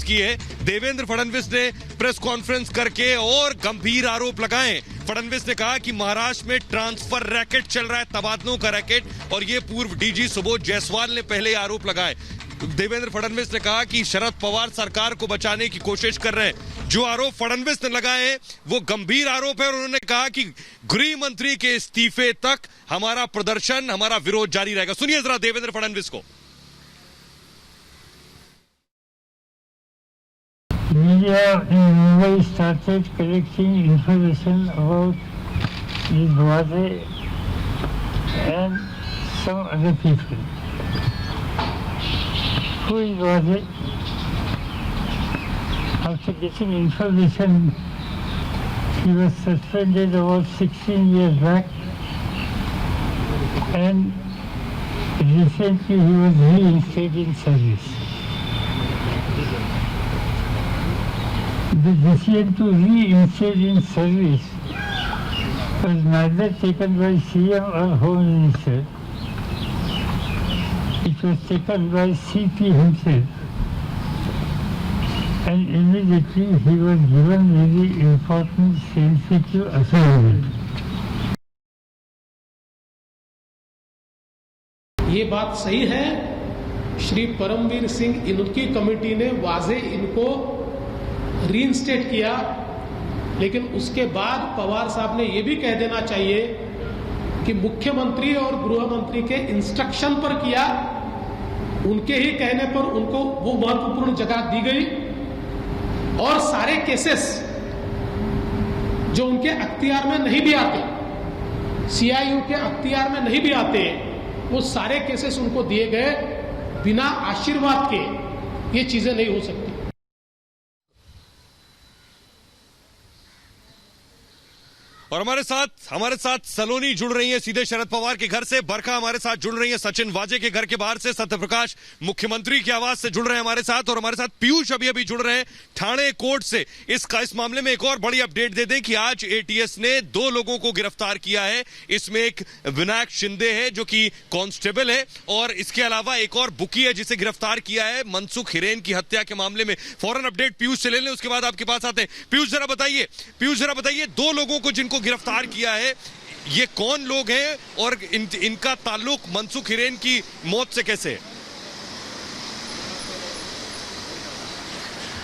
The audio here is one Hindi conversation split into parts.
कॉन्फ्रेंस की है। देवेंद्र फडणवीस ने प्रेस कॉन्फ्रेंस करके और गंभीर आरोप लगाए। फडणवीस ने कहा कि महाराष्ट्र में ट्रांसफर रैकेट चल रहा है, तबादलों का रैकेट, और ये पूर्व डीजी सुबोध जायसवाल ने पहले आरोप लगाए। देवेंद्र फडणवीस ने कहा कि शरद पवार सरकार को बचाने की कोशिश कर रहे हैं। जो आरोप फडणवीस ने लगाए हैं वो गंभीर आरोप है और उन्होंने कहा कि गृह मंत्री के इस्तीफे तक हमारा प्रदर्शन, हमारा विरोध जारी रहेगा। सुनिए जरा देवेंद्र फडणवीस को। Media in Mumbai started collecting information about Dwade and some other people. Who is Dwade? After getting information, he was suspended about 16 years back, and recently he was reinstated in service. The decision to reinstate in service was neither taken by CM or Home Minister. It was taken by CP himself. And immediately he was given very important sensitive assignment. ये बात सही है, श्री परमवीर सिंह इनकी कमेटी ने वाज़ेह इनको रीइंस्टेट किया, लेकिन उसके बाद पवार साहब ने यह भी कह देना चाहिए कि मुख्यमंत्री और गृह मंत्री के इंस्ट्रक्शन पर किया, उनके ही कहने पर उनको वो महत्वपूर्ण जगह दी गई और सारे केसेस जो उनके अख्तियार में नहीं भी आते, सीआईयू के अख्तियार में नहीं भी आते, वो सारे केसेस उनको दिए गए। बिना आशीर्वाद के ये चीजें नहीं हो सकती। और हमारे साथ सलोनी जुड़ रही है सीधे शरद पवार के घर से, बरखा हमारे साथ जुड़ रही है सचिन वाजे के घर के बाहर से, सत्यप्रकाश मुख्यमंत्री की आवाज से जुड़ रहे हैं हमारे साथ, और हमारे साथ पीयूष अभी जुड़ रहे हैं ठाणे कोर्ट से। इस मामले में एक और बड़ी अपडेट दे दें कि आज एटीएस ने 2 लोगों को गिरफ्तार किया है। इसमें एक विनायक शिंदे है जो कि कांस्टेबल है, और इसके अलावा एक और बुकी है जिसे गिरफ्तार किया है मनसुख हिरेन की हत्या के मामले में। फौरन अपडेट पीयूष से ले लें, उसके बाद आपके पास आते हैं। पीयूष जरा बताइए 2 लोगों को जिनको गिरफ्तार किया है, ये कौन लोग हैं और इनका ताल्लुक मनसुख हिरेन की मौत से कैसे है?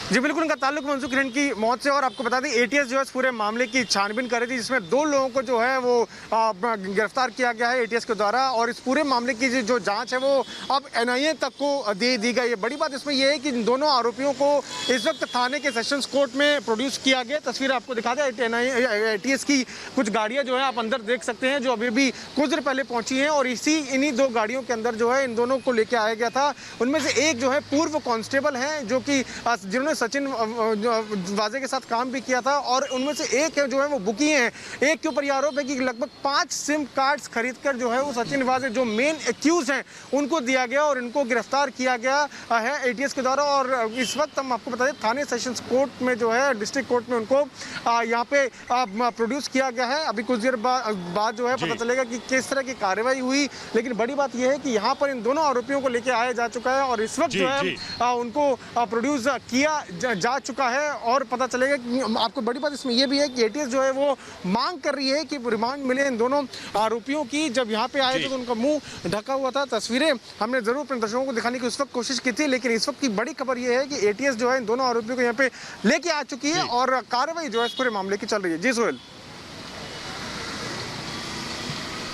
जी बिल्कुल, इनका ताल्लुक मनसुख हिरेन की मौत से। और आपको बता दें एटीएस जो है इस पूरे मामले की छानबीन कर रही थी, जिसमें 2 लोगों को जो है वो गिरफ्तार किया गया है एटीएस के द्वारा, और इस पूरे मामले की जो जांच है वो अब एनआईए तक को दी गई है। बड़ी बात इसमें यह है कि इन दोनों आरोपियों को इस वक्त थाने के सेशंस कोर्ट में प्रोड्यूस किया गया। तस्वीर आपको दिखा दें एटीएस की कुछ गाड़ियाँ जो है आप अंदर देख सकते हैं, जो अभी भी कुछ देर पहले पहुंची हैं, और इन्हीं 2 गाड़ियों के अंदर जो है इन दोनों को लेकर आया गया था। उनमें से एक जो है पूर्व कांस्टेबल हैं, जो कि जिन्होंने सचिन वाजे के साथ काम भी किया था, और उनमें से एक है जो है वो बुकी हैं। एक के ऊपर यह आरोप है कि लगभग 5 सिम कार्ड्स खरीदकर जो है वो सचिन वाजे जो मेन एक्यूज हैं उनको दिया गया, और इनको गिरफ्तार किया गया है एटीएस के द्वारा। और इस वक्त हम आपको बता दें थाने सेशंस कोर्ट में जो है डिस्ट्रिक्ट कोर्ट में उनको यहाँ पे प्रोड्यूस किया गया है। अभी कुछ देर बाद जो है पता चलेगा कि किस तरह की कार्रवाई हुई, लेकिन बड़ी बात यह है कि यहाँ पर इन दोनों आरोपियों को लेकर आया जा चुका है, और इस वक्त जो है उनको प्रोड्यूस किया जा चुका है। और पता चलेगा कि आपको बड़ी बात इसमें यह भी है कि एटीएस जो है वो मांग कर रही है कि रिमांड मिले इन दोनों आरोपियों की। जब यहाँ पे आए थे तो उनका मुंह ढका हुआ था। तस्वीरें हमने जरूर अपने दर्शकों को दिखाने की उस वक्त कोशिश की थी, लेकिन इस वक्त की बड़ी खबर यह है कि एटीएस जो है इन दोनों आरोपियों को यहाँ पे लेके आ चुकी है, और कार्रवाई जो है इस पूरे मामले की चल रही है। जी सोहेल।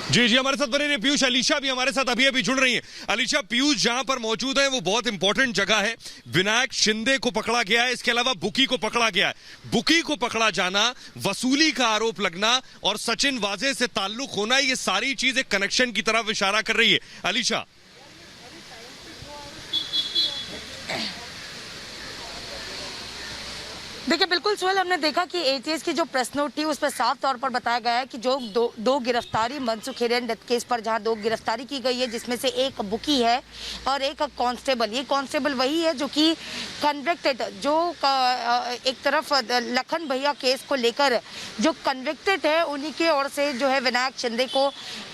जी हमारे साथ बने रहे पीयूष। अलीशा भी हमारे साथ अभी जुड़ रही है। अलीशा, पीयूष जहां पर मौजूद है वो बहुत इंपॉर्टेंट जगह है। विनायक शिंदे को पकड़ा गया है, इसके अलावा बुकी को पकड़ा गया है। बुकी को पकड़ा जाना, वसूली का आरोप लगना और सचिन वाजे से ताल्लुक होना, ये सारी चीज एक कनेक्शन की तरफ इशारा कर रही है। अलीशा, देखिए बिल्कुल सोहेल, हमने देखा कि एटीएस की जो प्रेस नोट थी उस पर साफ तौर पर बताया गया है कि जो दो गिरफ्तारी मनसुख हिरेन डेथ केस पर जहां 2 गिरफ्तारी की गई है, जिसमें से एक बुकी है और एक कांस्टेबल। ये कांस्टेबल वही है जो कि कन्विक्टेड, जो एक तरफ लखन भैया केस को लेकर जो कन्विक्टेड है, उन्हीं की ओर से जो है विनायक शिंदे को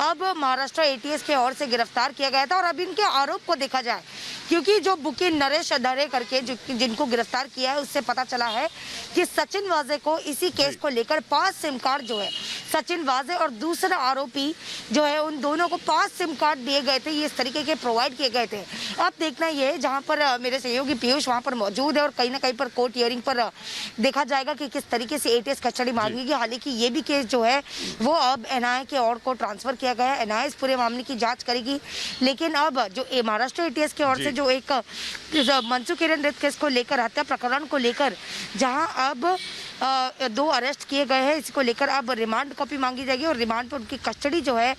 अब महाराष्ट्र एटीएस की ओर से गिरफ्तार किया गया था। और अब इनके आरोप को देखा जाए, क्योंकि जो बुकी नरेश अधरे करके जिनको गिरफ्तार किया है, उससे पता चला है कि सचिन वाजे को इसी केस को लेकर 5 सिम कार्ड जो है, सचिन वाजे और दूसरा आरोपी जो है, उन दोनों को 5 सिम कार्ड दिए गए थे, ये इस तरीके के प्रोवाइड किए गए थे। अब देखना ये है, जहां पर मेरे सहयोगी पीयूष वहां पर मौजूद है और कहीं ना कहीं पर कोर्ट हियरिंग पर देखा जाएगा कि किस तरीके से एटीएस कस्टडी मांगेगी। हालांकि ये भी केस जो है वो अब एनआईए के ओर को ट्रांसफर किया गया है। एनआईए इस पूरे मामले की जांच करेगी, लेकिन अब जो महाराष्ट्र एटीएस की ओर से जो एक मनसुख हिरेन डेथ केस को लेकर, हत्या प्रकरण को लेकर जहां अब 2 अरेस्ट किए गए हैं, इसको लेकर अब रिमांड कॉपी मांगी जाएगी और रिमांड पर उनकी कस्टडी जो है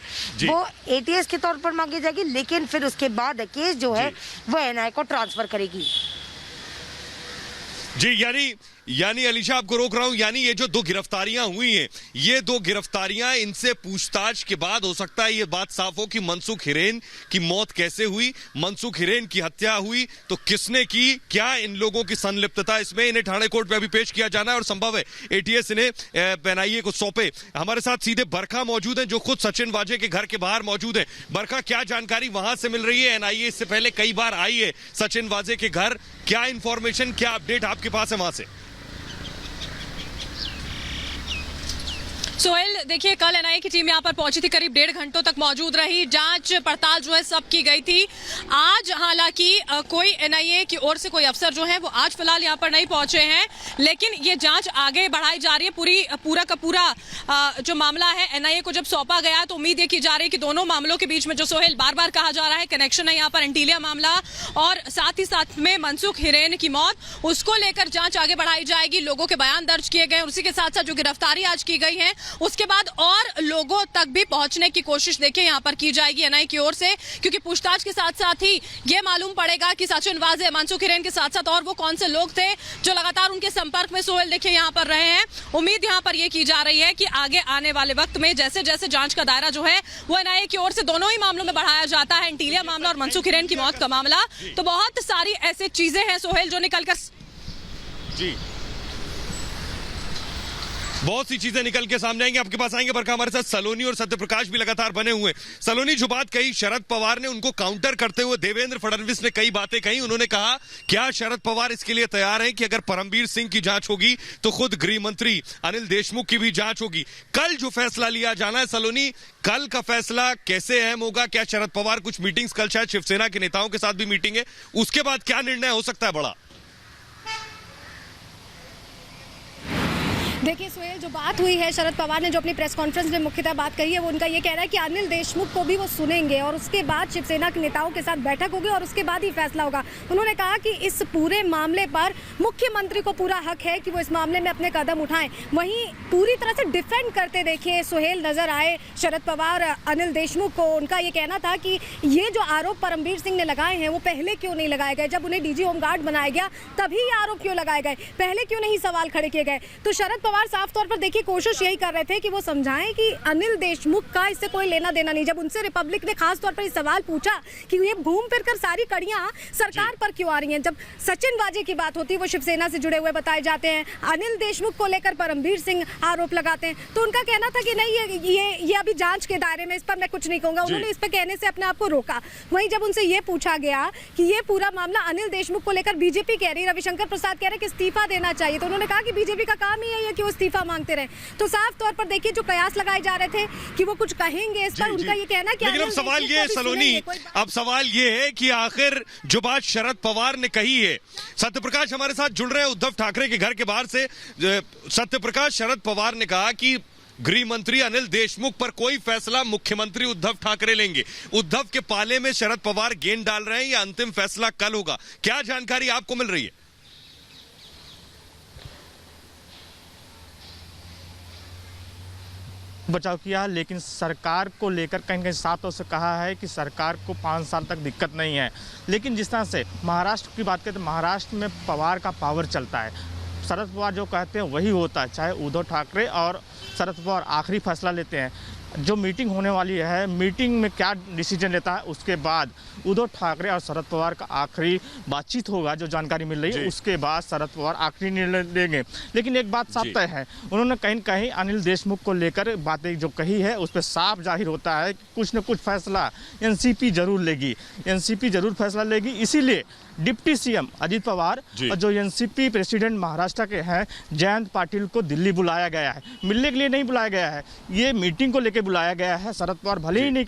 वो एटीएस के तौर पर मांगी जाएगी, लेकिन फिर उसके बाद केस जो है वो एनआईए को ट्रांसफर करेगी। जी, यानी अलीशा आपको रोक रहा हूं, यानी ये जो 2 गिरफ्तारियां हुई हैं, ये 2 गिरफ्तारियां, इनसे पूछताछ के बाद हो सकता है ये बात साफ हो कि मनसुख हिरेन की मौत कैसे हुई, मनसुख हिरेन की हत्या हुई तो किसने की, क्या इन लोगों की संलिप्तता इसमें, इन्हें ठाणे कोर्ट में अभी पेश किया जाना है और संभव है एटीएस इन्हें एनआईए को सौंपे। हमारे साथ सीधे बरखा मौजूद है, जो खुद सचिन वाजे के घर के बाहर मौजूद है। बरखा, क्या जानकारी वहां से मिल रही है? एनआईए इससे पहले कई बार आई है सचिन वाजे के घर, क्या इंफॉर्मेशन, क्या अपडेट आपके पास है वहां से? सोहेल, देखिए कल एनआईए की टीम यहाँ पर पहुंची थी, करीब 1.5 घंटों तक मौजूद रही, जांच पड़ताल जो है सब की गई थी। आज हालांकि कोई एनआईए की ओर से कोई अफसर जो है वो आज फिलहाल यहाँ पर नहीं पहुंचे हैं, लेकिन ये जांच आगे बढ़ाई जा रही है। पूरा का पूरा जो मामला है एनआईए को जब सौंपा गया तो उम्मीद ये की जा रही है कि दोनों मामलों के बीच में जो सोहेल बार बार कहा जा रहा है कनेक्शन है, यहाँ पर एंटीलिया मामला और साथ ही साथ में मनसुख हिरेन की मौत, उसको लेकर जांच आगे बढ़ाई जाएगी। लोगों के बयान दर्ज किए गए, उसी के साथ साथ जो गिरफ्तारी आज की गई है उसके बाद और लोगों तक भी पहुंचने की कोशिश देखिए यहाँ पर की जाएगी एनआईए की ओर से, क्योंकि पूछताछ के साथ साथ ही ये मालूम पड़ेगा कि सचिन वाजे, मनसुख हिरेन के साथ साथ और वो कौन से लोग थे जो लगातार उनके संपर्क में सोहेल देखिए यहाँ पर रहे हैं। उम्मीद यहाँ पर ये की जा रही है कि आगे आने वाले वक्त में जैसे जैसे जांच का दायरा जो है वो एनआईए की ओर से दोनों ही मामलों में बढ़ाया जाता है, एंटीलिया मामला और मनसुख हिरेन की मौत का मामला, तो बहुत सारी ऐसी चीजें हैं सोहेल जो निकलकर बहुत सी चीजें निकल के सामने आएंगे, आपके पास आएंगे। बरखा, हमारे साथ सलोनी और सत्य प्रकाश भी लगातार बने हुए। सलोनी, जो बात कही शरद पवार ने, उनको काउंटर करते हुए देवेंद्र फडणवीस ने कई बातें कही। उन्होंने कहा क्या शरद पवार इसके लिए तैयार हैं कि अगर परमबीर सिंह की जांच होगी तो खुद गृह मंत्री अनिल देशमुख की भी जांच होगी। कल जो फैसला लिया जाना है सलोनी, कल का फैसला कैसे अहम होगा? क्या शरद पवार, कुछ मीटिंग्स कल शायद शिवसेना के नेताओं के साथ भी मीटिंग है, उसके बाद क्या निर्णय हो सकता है बड़ा? देखिए सोहेल, जो बात हुई है, शरद पवार ने जो अपनी प्रेस कॉन्फ्रेंस में मुख्यतः बात कही है, वो उनका ये कहना है कि अनिल देशमुख को भी वो सुनेंगे और उसके बाद शिवसेना के नेताओं के साथ बैठक होगी और उसके बाद ही फैसला होगा। उन्होंने कहा कि इस पूरे मामले पर मुख्यमंत्री को पूरा हक है कि वो इस मामले में अपने कदम उठाएं। वहीं पूरी तरह से डिफेंड करते देखिए सोहेल नजर आए शरद पवार अनिल देशमुख को। उनका ये कहना था कि ये जो आरोप परमबीर सिंह ने लगाए हैं वो पहले क्यों नहीं लगाए गए? जब उन्हें डीजी होमगार्ड बनाया गया तभी ये आरोप क्यों लगाए गए? पहले क्यों नहीं सवाल खड़े किए गए? तो शरद पवार साफ तौर पर देखिए कोशिश यही कर रहे थे कि वो समझाएं कि अनिल देशमुख का इससे कोई लेना देना नहीं। जब उनसे रिपब्लिक ने खास तौर पर ये सवाल पूछा कि ये घूम फिर कर सारी कड़ियां सरकार पर क्यों आ रही हैं, जब सचिन वाजे की बात होती है वो शिवसेना से जुड़े हुए बताए जाते हैं, अनिल देशमुख को लेकर परमबीर सिंह आरोप लगाते हैं, तो उनका कहना था कि नहीं ये अभी जांच के दायरे में, इस पर मैं कुछ नहीं कहूंगा। उन्होंने इस पर कहने से अपने आप को रोका। वहीं जब उनसे ये पूछा गया कि ये पूरा मामला अनिल देशमुख को लेकर बीजेपी कह रही, रविशंकर प्रसाद कह रहे कि इस्तीफा देना चाहिए, तो उन्होंने कहा कि बीजेपी का काम ही है कि वो इस्तीफा मांगते रहे। तो साफ तौर पर देखिए जो कयास लगाए जा रहे थे कि वो कुछ कहेंगे इस पर, उनका ये कहना कि लेकिन अब सवाल ये है सलोनी, अब सवाल ये है कि आखिर जो बात शरद पवार ने कही है, सत्य प्रकाश हमारे साथ जुड़ रहे हैं उद्धव ठाकरे के घर के बाहर से। सत्य प्रकाश, शरद पवार ने कहा कि गृह मंत्री अनिल देशमुख पर कोई फैसला मुख्यमंत्री उद्धव ठाकरे लेंगे। उद्धव के पाले में शरद पवार गेंद डाल रहे हैं या अंतिम फैसला कल होगा? क्या जानकारी आपको मिल रही है? बचाव किया, लेकिन सरकार को लेकर कहीं कहीं साफ तौर से कहा है कि सरकार को 5 साल तक दिक्कत नहीं है। लेकिन जिस तरह से महाराष्ट्र की बात करें तो महाराष्ट्र में पवार का पावर चलता है, शरद पवार जो कहते हैं वही होता है, चाहे उद्धव ठाकरे और शरद पवार आखिरी फैसला लेते हैं। जो मीटिंग होने वाली है, मीटिंग में क्या डिसीजन लेता है, उसके बाद उद्धव ठाकरे और शरद पवार का आखिरी बातचीत होगा, जो जानकारी मिल रही है। उसके बाद शरद पवार आखिरी निर्णय लेंगे। लेकिन एक बात साफ तय है, उन्होंने कहीं न कहीं अनिल देशमुख को लेकर बातें जो कही है, उस पर साफ जाहिर होता है कि कुछ न कुछ फैसला एनसीपी जरूर लेगी, एनसीपी जरूर फैसला लेगी। इसीलिए डिप्टी सीएम अजित पवार और जो एनसीपी प्रेसिडेंट महाराष्ट्र के हैं जयंत पाटिल को दिल्ली बुलाया गया है। मिलने के लिए नहीं बुलाया गया है, ये मीटिंग को लेकर बुलाया गया है। शरद पवार भले ही नहीं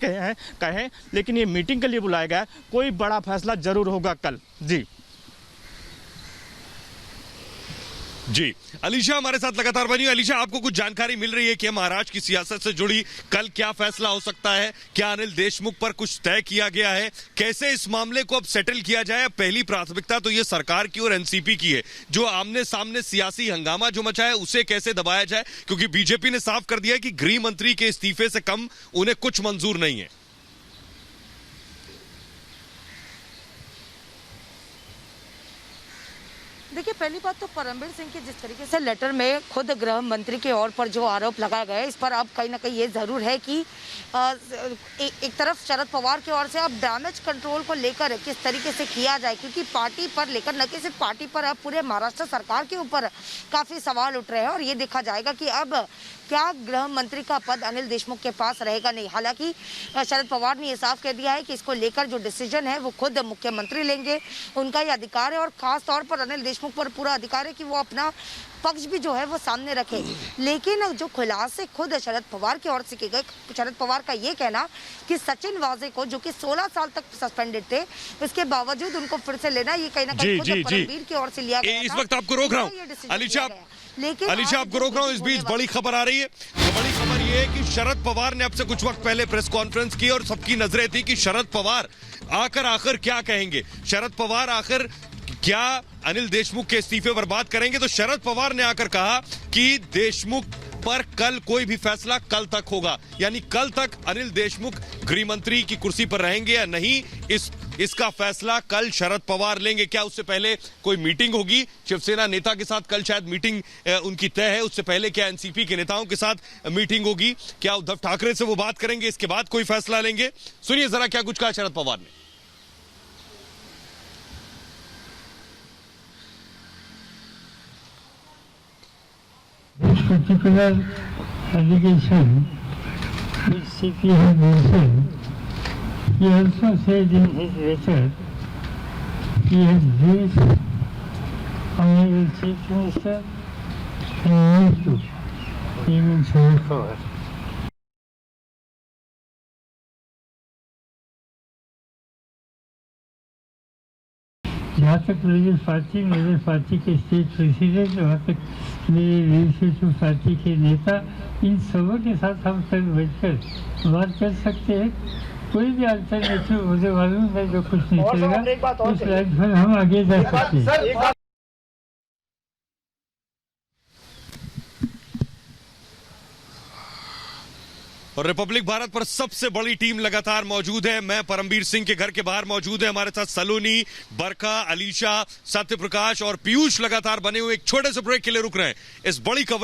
कहे, लेकिन ये मीटिंग के लिए बुलाया गया है। कोई बड़ा फैसला जरूर होगा कल। जी अलीशा हमारे साथ लगातार बनी। अलीशा, आपको कुछ जानकारी मिल रही है कि महाराष्ट्र की सियासत से जुड़ी कल क्या फैसला हो सकता है? क्या अनिल देशमुख पर कुछ तय किया गया है? कैसे इस मामले को अब सेटल किया जाए? पहली प्राथमिकता तो ये सरकार की और एनसीपी की है। जो आमने सामने सियासी हंगामा जो मचा है उसे कैसे दबाया जाए, क्योंकि बीजेपी ने साफ कर दिया है कि गृह मंत्री के इस्तीफे से कम उन्हें कुछ मंजूर नहीं है। देखिए, पहली बात तो परमवीर सिंह के जिस तरीके से लेटर में खुद गृह मंत्री के ओर पर जो आरोप लगाया गया है, इस पर अब कहीं ना कहीं ये जरूर है कि एक तरफ शरद पवार की ओर से अब डैमेज कंट्रोल को लेकर किस तरीके से किया जाए, क्योंकि पार्टी पर लेकर न कि सिर्फ पार्टी पर, अब पूरे महाराष्ट्र सरकार के ऊपर काफी सवाल उठ रहे हैं। और ये देखा जाएगा कि अब क्या गृह मंत्री का पद अनिल देशमुख के पास रहेगा नहीं। हालांकि शरद पवार ने ये साफ कह दिया है कि इसको लेकर जो डिसीजन है वो खुद मुख्यमंत्री लेंगे, उनका ये अधिकार है। और खास तौर पर अनिल देशमुख पर पूरा अधिकार है कि वो अपना पक्ष भी जो है वो सामने रखे। लेकिन जो खुलासे खुद शरद पवार की ओर से किए गए, शरद पवार का ये कहना कि सचिन वाजे को, जो कि 16 साल तक सस्पेंडेड थे, इसके बावजूद उनको फिर से लेना, ये कहीं ना कहीं खुद परमवीर की ओर से लिया गया। इस वक्त आपको रोक रहा हूँ अलीशा, आपको रोक रहा हूँ। इस बीच बड़ी खबर आ रही है। तो बड़ी खबर ये है कि शरद पवार ने अब से कुछ वक्त पहले प्रेस कॉन्फ्रेंस की और सबकी नजरें थी कि शरद पवार आखिर क्या कहेंगे। शरद पवार आखिर क्या अनिल देशमुख के इस्तीफे पर बात करेंगे? तो शरद पवार ने आकर कहा कि देशमुख पर कल कोई भी फैसला कल तक होगा, यानी कल तक अनिल देशमुख गृह मंत्री की कुर्सी पर रहेंगे या नहीं, इसका फैसला कल शरद पवार लेंगे। क्या उससे पहले कोई मीटिंग होगी शिवसेना नेता के साथ? कल शायद मीटिंग उनकी तय है। उससे पहले क्या एनसीपी के नेताओं के साथ मीटिंग होगी? क्या उद्धव ठाकरे से वो बात करेंगे, इसके बाद कोई फैसला लेंगे? सुनिए जरा क्या कुछ कहा शरद पवार ने। This particular allegation which CP has mentioned, he also said in his letter he has briefed Honorable Chief Minister and me too, even Sharad Pawar. जहाँ तक लेबर पार्टी के स्टेट प्रेसिडेंट, वहाँ तक मेरे लेजिस्लेटिव पार्टी के नेता, इन सबों के साथ हम कल बैठकर बात कर सकते हैं। कोई भी अल्टरनेटिव मुझे मालूम है जो कुछ निकलेगा, उस लाइन पर हम आगे जा सकते हैं। और रिपब्लिक भारत पर सबसे बड़ी टीम लगातार मौजूद है। मैं परमवीर सिंह के घर के बाहर मौजूद है। हमारे साथ सलोनी, बरखा, अलीशा, सत्य प्रकाश और पीयूष लगातार बने हुए एक छोटे से ब्रेक के लिए रुक रहे हैं। इस बड़ी खबर